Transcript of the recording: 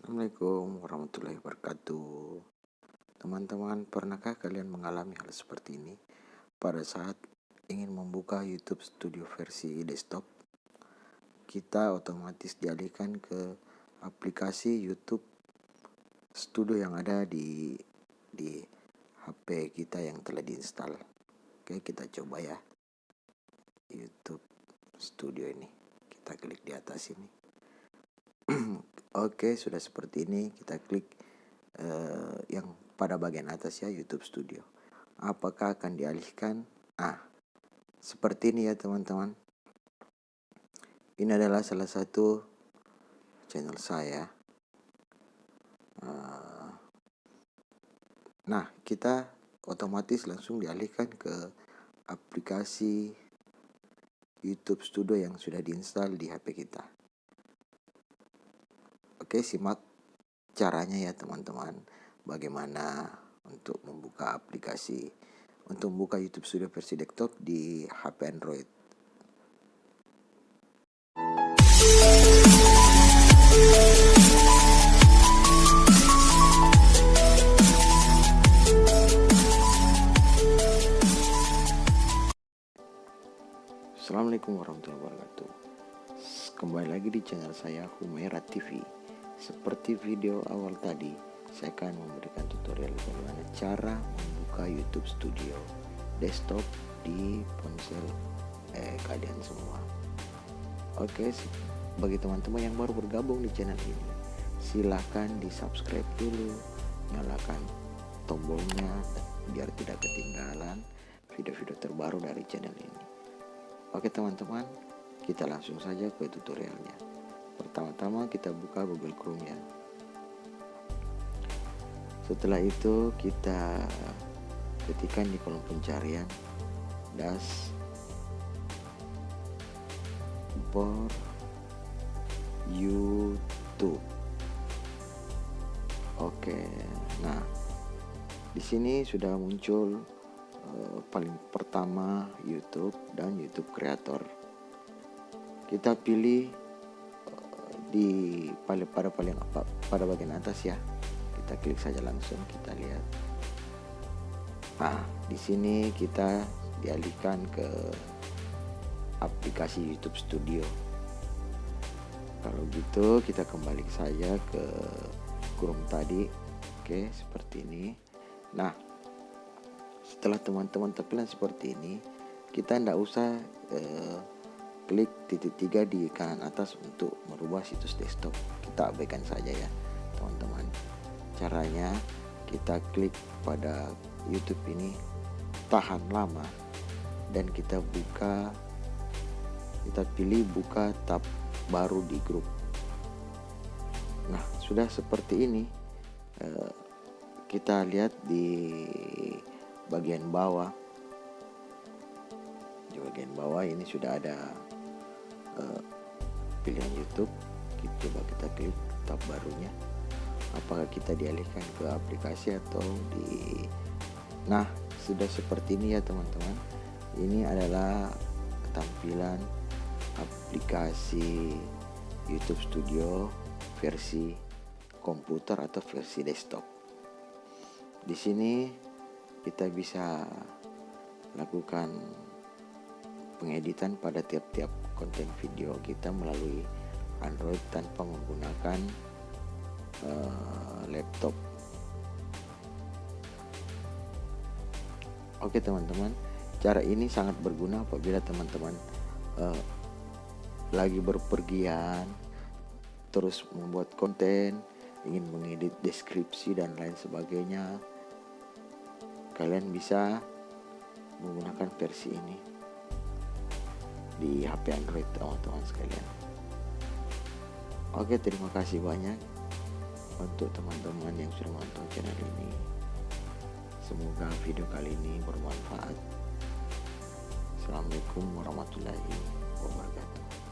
Assalamualaikum warahmatullahi wabarakatuh. Teman-teman, pernahkah kalian mengalami hal seperti ini pada saat ingin membuka YouTube Studio versi desktop? Kita otomatis dialihkan ke aplikasi YouTube Studio yang ada di HP kita yang telah diinstal. Oke, kita coba ya. YouTube Studio ini. Kita klik di atas ini. Oke, sudah seperti ini. Kita klik yang pada bagian atas ya, YouTube Studio. Apakah akan dialihkan? Seperti ini ya teman-teman. Ini adalah salah satu channel saya. Nah, kita otomatis langsung dialihkan ke aplikasi YouTube Studio yang sudah diinstal di HP kita. Oke, simak caranya ya teman-teman. Bagaimana untuk membuka aplikasi, untuk membuka YouTube Studio versi desktop di HP Android. Assalamualaikum warahmatullahi wabarakatuh. Kembali lagi di channel saya, Humaira TV. Seperti video awal tadi, saya akan memberikan tutorial bagaimana cara membuka YouTube Studio desktop di ponsel kalian semua. Oke, bagi teman-teman yang baru bergabung di channel ini, silahkan di subscribe dulu, nyalakan tombolnya biar tidak ketinggalan video-video terbaru dari channel ini. Oke teman-teman, kita langsung saja ke tutorialnya. Pertama-tama kita buka Google Chrome ya. Setelah itu kita ketikkan di kolom pencarian dashboard YouTube. Oke, nah di sini sudah muncul paling pertama YouTube dan YouTube Creator. Kita pilih pada bagian atas ya. Kita klik saja langsung, kita lihat. Nah, di sini kita dialihkan ke aplikasi YouTube Studio. Kalau gitu kita kembali saja ke Chrome tadi. Oke, seperti ini. Nah, setelah teman-teman terpilih seperti ini, kita tidak usah klik titik 3 di kanan atas untuk merubah situs desktop. Kita abaikan saja ya teman-teman. Caranya kita klik pada YouTube ini, tahan lama, dan kita pilih buka tab baru di grup. Nah, sudah seperti ini. Kita lihat di bagian bawah. Di bagian bawah ini sudah ada pilihan YouTube. Coba kita klik tab barunya. Apakah kita dialihkan ke aplikasi atau Nah, sudah seperti ini ya teman-teman. Ini adalah tampilan aplikasi YouTube Studio versi komputer atau versi desktop. Di sini kita bisa lakukan pengeditan pada tiap-tiap konten video kita melalui Android tanpa menggunakan laptop. Oke teman-teman, cara ini sangat berguna apabila teman-teman lagi berpergian, terus membuat konten, ingin mengedit deskripsi dan lain sebagainya. Kalian bisa menggunakan versi ini di HP Android teman-teman sekalian. Oke, terima kasih banyak untuk teman-teman yang sudah menonton channel ini. Semoga video kali ini bermanfaat. Assalamualaikum warahmatullahi wabarakatuh.